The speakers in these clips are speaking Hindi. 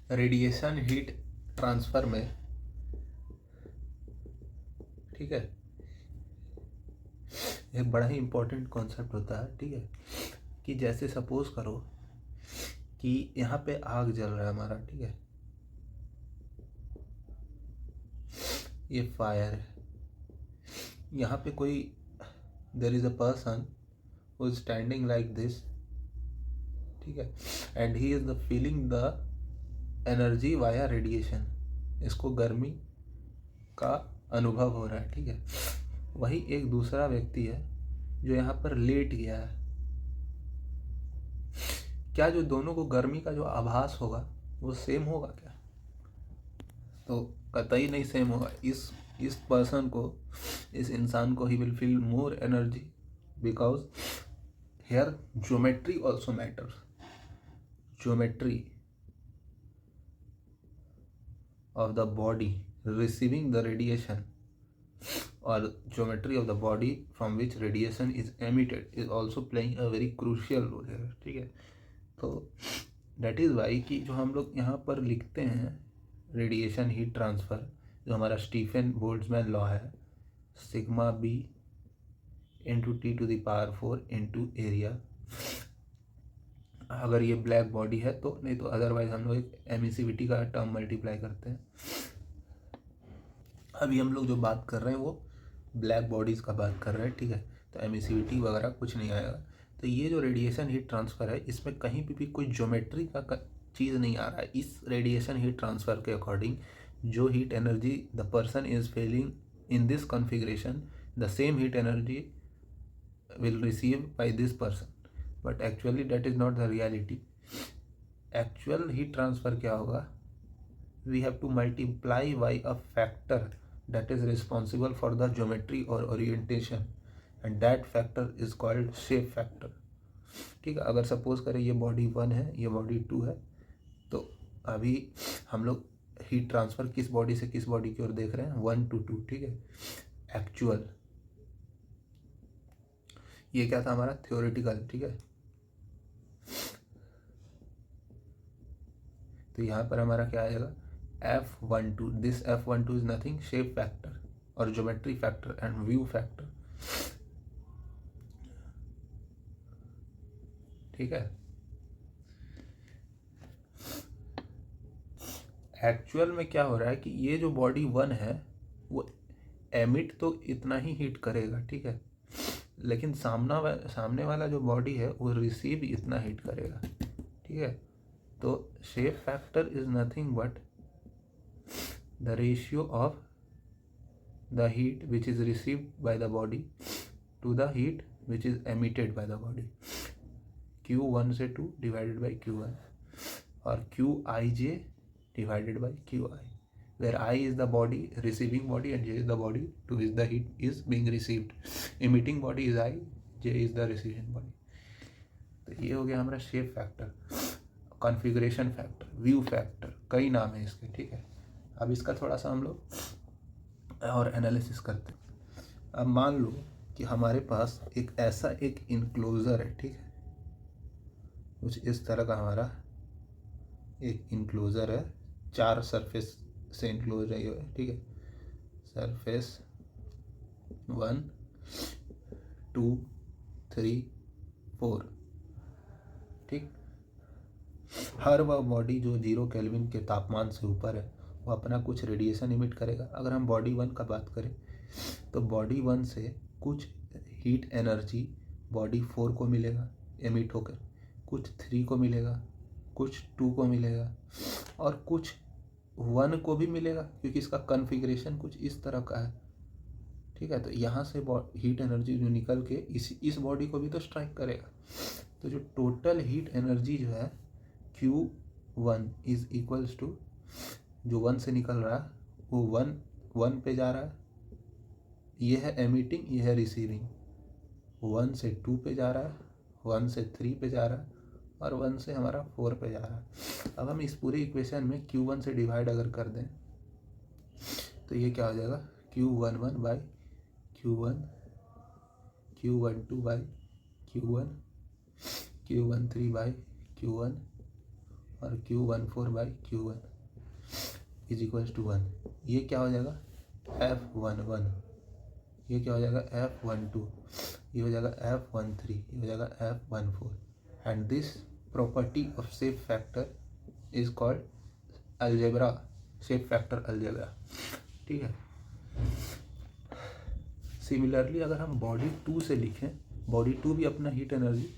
रेडिएशन हीट ट्रांसफ़र में, ठीक है, एक बड़ा ही इम्पोर्टेंट कॉन्सेप्ट होता है, ठीक है, कि जैसे सपोज करो कि यहाँ पे आग जल रहा है हमारा, ठीक है, ये फायर है, यहाँ पे कोई there is a person who is standing like this, ठीक है, and he is the feeling the energy via radiation, इसको गर्मी का अनुभव हो रहा है, ठीक है। वही एक दूसरा व्यक्ति है जो यहाँ पर लेट गया है, क्या जो दोनों को गर्मी का जो आभास होगा वो सेम होगा क्या? तो कतई नहीं सेम होगा। इस पर्सन को, इस इंसान को, he will feel more energy because here geometry also matters. Geometry of the body receiving the radiation or geometry of the body from which radiation is emitted is also playing a very crucial role here, ठीक है। तो that is why कि जो हम लोग यहाँ पर लिखते हैं रेडिएशन हीट ट्रांसफ़र, जो हमारा स्टीफन बोल्ट्जमैन लॉ है, sigma B into T to the power 4 into area, अगर ये ब्लैक बॉडी है तो, नहीं तो अदरवाइज हम लोग एक एमिसिविटी का टर्म मल्टीप्लाई करते हैं। अभी हम लोग जो बात कर रहे हैं वो ब्लैक बॉडीज़ का बात कर रहे हैं, ठीक है, तो एमिसिविटी वगैरह कुछ नहीं आएगा। तो ये जो रेडिएशन हीट ट्रांसफ़र है इसमें कहीं भी कोई ज्योमेट्री का चीज़ नहीं आ रहा है। इस रेडिएशन हीट ट्रांसफ़र के अकॉर्डिंग जो heat energy the person is feeling in this configuration, the same heat energy will receive by this person, but actually that is not the reality. Actual heat transfer क्या होगा, we have to multiply by a factor that is responsible for the geometry or orientation and that factor is called shape factor, ठीक है। अगर सपोज करें ये बॉडी 1 है, ये बॉडी 2 है, तो अभी हम लोग हीट ट्रांसफ़र किस बॉडी से किस बॉडी की ओर देख रहे हैं, 1 to 2, ठीक है। एक्चुअल, ये क्या था हमारा थ्योरेटिकल, ठीक है। तो यहाँ पर हमारा क्या आएगा, F12, this F12 is nothing shape factor और geometry factor and view factor, ठीक है। एक्चुअल में क्या हो रहा है कि ये जो बॉडी 1 है वो एमिट तो इतना ही हीट करेगा, ठीक है, लेकिन सामने वाला जो बॉडी है वो रिसीव इतना हीट करेगा, ठीक है। तो shape factor is nothing but the ratio of the heat which is received by the body to the heat which is emitted by the body, Q1 से 2 डिवाइडेड बाई Q1 और Qij divided by Qi, where I is the body, receiving body, and J is the body to which the heat is being received. Emitting body is I, J is the receiving body. तो ये हो गया हमारा shape factor, configuration factor, view factor, कई नाम है इसके, ठीक है। अब इसका थोड़ा सा हम लोग और एनालिसिस करते हैं। अब मान लो कि हमारे पास एक ऐसा एक इनक्लोज़र है, ठीक है, कुछ इस तरह का हमारा एक इनक्लोज़र है, 4 सरफेस से इनक्लोज है ये, ठीक है, सरफेस 1 2 3 4, ठीक। हर वह बॉडी जो 0 केल्विन के तापमान से ऊपर है वो अपना कुछ रेडिएशन इमिट करेगा। अगर हम बॉडी 1 का बात करें तो बॉडी 1 से कुछ हीट एनर्जी बॉडी 4 को मिलेगा एमिट होकर, कुछ 3 को मिलेगा, कुछ 2 को मिलेगा और कुछ 1 को भी मिलेगा, क्योंकि इसका कॉन्फ़िगरेशन कुछ इस तरह का है, ठीक है। तो यहाँ से हीट एनर्जी जो निकल के इस बॉडी को भी तो स्ट्राइक करेगा। तो जो टोटल हीट एनर्जी जो है Q1 इज इक्वल्स टू, जो 1 से निकल रहा है वो 1 पे जा रहा है, ये है एमिटिंग, ये है रिसीविंग, 1 से 2 पे जा रहा है, 1 से 3 पे जा रहा है और 1 से हमारा 4 पे जा रहा है। अब हम इस पूरी इक्वेशन में Q1 से डिवाइड अगर कर दें तो ये क्या हो जाएगा, Q11 by Q1, Q12 by Q1, Q13 by Q1 और Q14/Q1 इज इक्वल्स टू 1। ये क्या हो जाएगा F11, ये क्या हो जाएगा F12, ये हो जाएगा F13, ये हो जाएगा F14। And this property of shape factor is called algebra, shape factor algebra, ठीक है। सिमिलरली अगर हम बॉडी 2 से लिखें, बॉडी 2 भी अपना हीट एनर्जी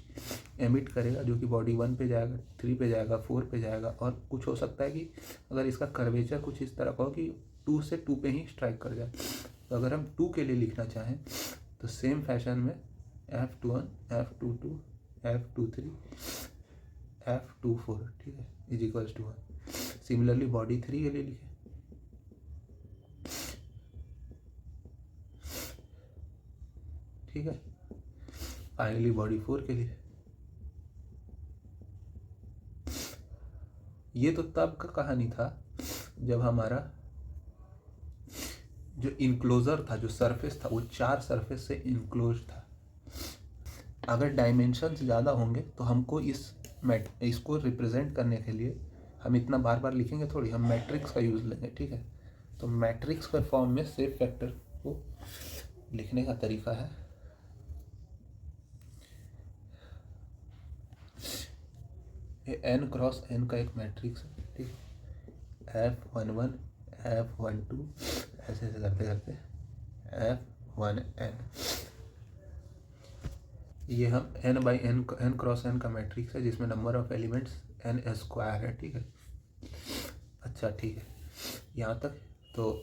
एमिट करेगा, जो कि बॉडी 1 पे जाएगा, 3 पे जाएगा, 4 पे जाएगा, और कुछ हो सकता है कि अगर इसका कर्वेचर कुछ इस तरह का हो कि 2 से 2 पे ही स्ट्राइक कर जाए। तो अगर हम 2 के लिए लिखना चाहें तो सेम फैशन में F21, F22, F23, F24, ठीक है, is equals to 1। Similarly body 3 के लिए लिखें, ठीक है। फाइनली बॉडी 4 के लिए, ये तो तब का कहानी था जब हमारा जो इनक्लोजर था, जो सरफेस था, वो 4 सरफेस से इनक्लोज था। अगर डायमेंशंस ज़्यादा होंगे तो हमको इसको रिप्रेजेंट करने के लिए हम इतना बार बार लिखेंगे थोड़ी, हम मैट्रिक्स का यूज़ लेंगे, ठीक है। तो मैट्रिक्स के फॉर्म में शेप फैक्टर को लिखने का तरीका है ये n क्रॉस n का एक मैट्रिक्स है, ठीक है। F11, F12 ऐसे ऐसे करते करते F1n, ये हम n क्रॉस n का मैट्रिक्स है जिसमें नंबर ऑफ एलिमेंट्स n² है, ठीक है। अच्छा, ठीक है, यहाँ तक। तो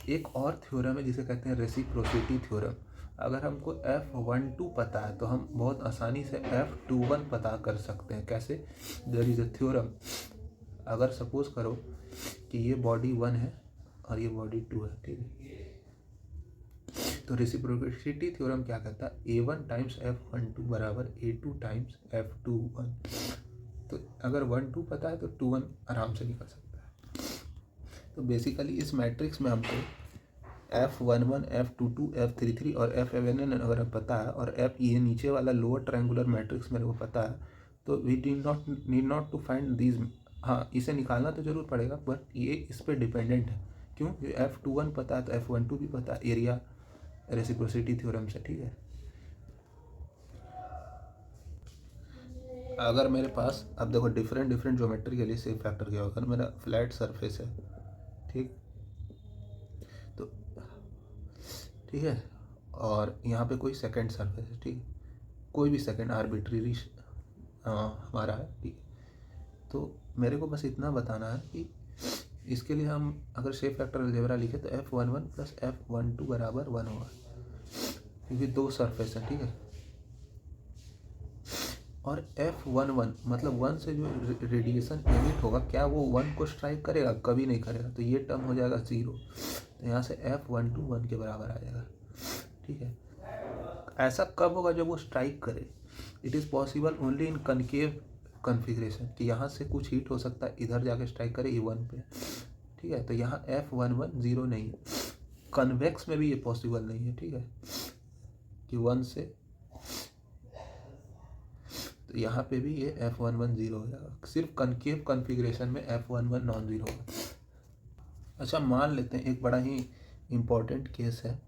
एक और थ्योरम है जिसे कहते हैं रेसिप्रोसिटी थ्योरम। अगर हमको F12 पता है तो हम बहुत आसानी से F21 पता कर सकते हैं। कैसे? देयर इज अ थ्योरम, अगर सपोज करो कि ये बॉडी 1 है और ये बॉडी 2 है, ठीक है। तो रेसिप्रोसिटी थ्योरम क्या कहता है? A1 टाइम्स F12 बराबर A2 टाइम्स F21। तो अगर 1-2 पता है तो 2-1 आराम से निकल सकता है। तो बेसिकली इस मैट्रिक्स में हमको F11, F22, F33 और F11 अगर पता है, और F ये नीचे वाला लोअर ट्रायंगुलर मैट्रिक्स मेरे को पता है, तो we need not to find these. हाँ, इसे निकालना तो जरूर पड़ेगा, बट ये इस पर डिपेंडेंट है। क्यों? F21 पता है तो F12 भी पता है, एरिया रेसिप्रोसिटी थ्योरम से, ठीक है। अगर मेरे पास, अब देखो, डिफरेंट ज्योमेट्री के लिए शेप फैक्टर क्या होगा। मेरा फ्लैट सरफेस है, ठीक, तो ठीक है, और यहाँ पे कोई सेकंड सरफेस है, ठीक है, कोई भी सेकंड आर्बिट्री हमारा है, ठीक है। तो मेरे को बस इतना बताना है कि इसके लिए हम अगर शेप फैक्टर अलजेब्रा लिखे तो F11 प्लस F12 बराबर 1 होगा, क्योंकि 2 सरफेस है, ठीक है। और F11 मतलब 1 से जो रेडिएशन एमिट होगा, क्या वो 1 को स्ट्राइक करेगा? कभी नहीं करेगा, तो ये टर्म हो जाएगा 0। तो यहाँ से F12 1 के बराबर आ जाएगा, ठीक है। ऐसा कब होगा? जब वो स्ट्राइक करे। It is possible only in concave configuration, कि यहाँ से कुछ हीट हो सकता है, इधर जाके स्ट्राइक करे E1 पे, ठीक है। तो यहाँ F11 0 नहीं है। कन्वेक्स में भी ये पॉसिबल नहीं है, ठीक है, कि 1 से, तो यहाँ पे भी ये F11 0 हो जाएगा। सिर्फ कनकेव कन्फिग्रेशन में F11 नॉन जीरो होगा। अच्छा, मान लेते हैं एक बड़ा ही इम्पॉर्टेंट केस है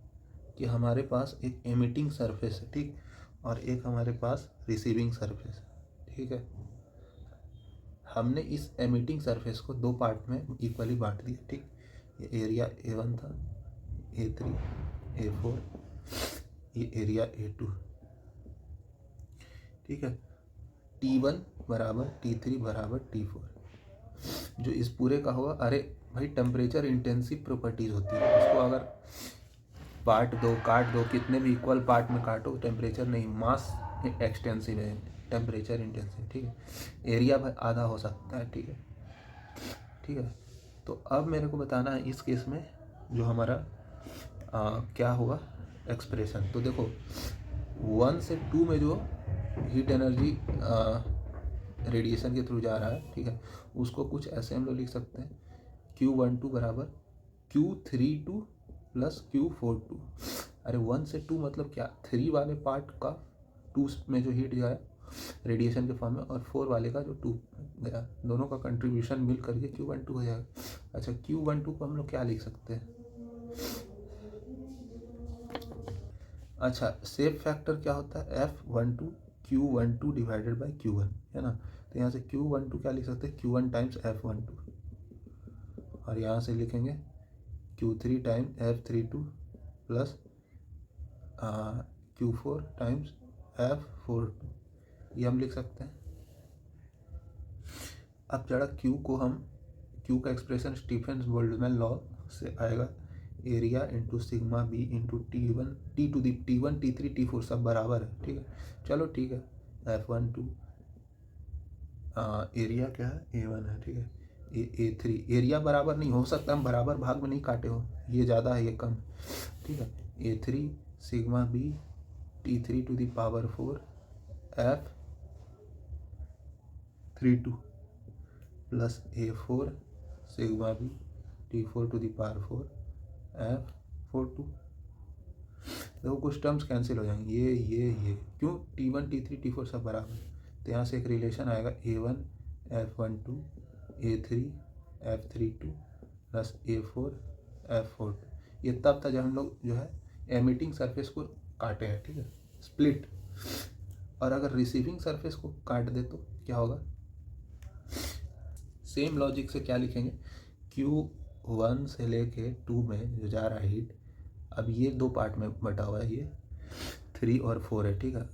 कि हमारे पास एक एमिटिंग सरफेस है, ठीक, और एक हमारे पास रिसीविंग सरफेस है, ठीक है। हमने इस एमिटिंग सरफेस को 2 पार्ट में इक्वली बांट दिया, ठीक। ये एरिया A1 था, A3, A4, ये एरिया A2, ठीक है। T1 बराबर T3 बराबर T4 जो इस पूरे का होगा। अरे भाई, टेम्परेचर इंटेंसिव प्रॉपर्टीज होती है, उसको अगर काट दो, कितने भी इक्वल पार्ट में काटो, टेम्परेचर नहीं, मास एक्सटेंसिव है, टेम्परेचर इंटेंसिव, ठीक है। एरिया भाई आधा हो सकता है, ठीक है, ठीक है। तो अब मेरे को बताना है इस केस में जो हमारा क्या होगा एक्सप्रेशन। तो देखो, 1 से 2 में जो हीट एनर्जी रेडिएशन के थ्रू जा रहा है, ठीक है, उसको कुछ ऐसे हम लोग लिख सकते हैं, Q12 बराबर Q32 प्लस Q42। अरे 1 से 2 मतलब क्या? 3 वाले पार्ट का 2 में जो हीट जाए रेडिएशन के फॉर्म में, और 4 वाले का जो 2 गया, दोनों का कंट्रीब्यूशन मिल करके Q12 हो जाएगा। अच्छा, Q12 को हम लोग क्या लिख सकते हैं? अच्छा, शेप फैक्टर क्या होता है? F12 Q12 divided by Q1, है ना। तो यहाँ से Q12 क्या लिख सकते हैं? Q1 टाइम्स F12, और यहाँ से लिखेंगे Q3 times F32 plus Q4 times F42, ये हम लिख सकते हैं। अब जरा Q का एक्सप्रेशन स्टीफेंस बोल्ट्जमैन लॉ से आएगा, area into sigma B into T1 T to the T1 T3 T4 सब बराबर है, ठीक है। चलो ठीक है, F12 एरिया क्या है? A1 है, ठीक है। A3 एरिया बराबर नहीं हो सकता, हम बराबर भाग में नहीं काटे हो, ये ज़्यादा है ये कम, ठीक है। A3 sigma B T3 to the power 4 F32 plus A4 sigma B T4 to the power 4 F42। देखो कुछ टर्म्स कैंसिल हो जाएंगे, ये क्यों? T1 T3 T4 सब बराबर, तो यहाँ से एक रिलेशन आएगा A1 F12 A3 F32 plus A4 F42। ये तब था जब हम लोग जो है एमिटिंग सरफेस को काटे हैं, ठीक है, स्प्लिट। और अगर रिसीविंग सरफेस को काट दे तो क्या होगा? सेम लॉजिक से क्या लिखेंगे? Q1 से लेके 2 में जो जा रहा है हीट, अब ये 2 पार्ट में बटा हुआ है, ये 3 और 4 है, ठीक है,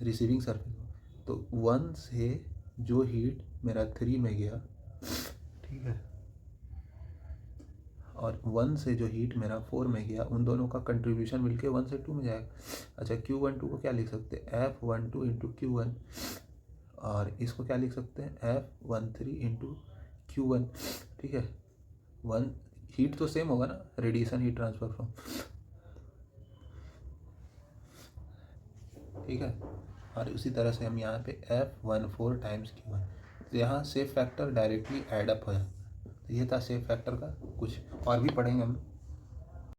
रिसीविंग सरफेस। तो 1 से जो हीट मेरा 3 में गया, ठीक है, और 1 से जो हीट मेरा 4 में गया, उन दोनों का कंट्रीब्यूशन मिलके 1 से 2 में जाएगा। अच्छा, Q12 को क्या लिख सकते हैं? F12 इंटू Q1, और इसको क्या लिख सकते हैं? F13 इंटू Q1, ठीक है। 1 हीट तो सेम होगा ना, रेडिएशन हीट ट्रांसफर फॉर्म, ठीक है। और उसी तरह से हम यहाँ पे F14 टाइम्स Q1, तो यहाँ shape factor directly add up हो जाता है। तो ये था सेफ फैक्टर का, कुछ और भी पढ़ेंगे हम।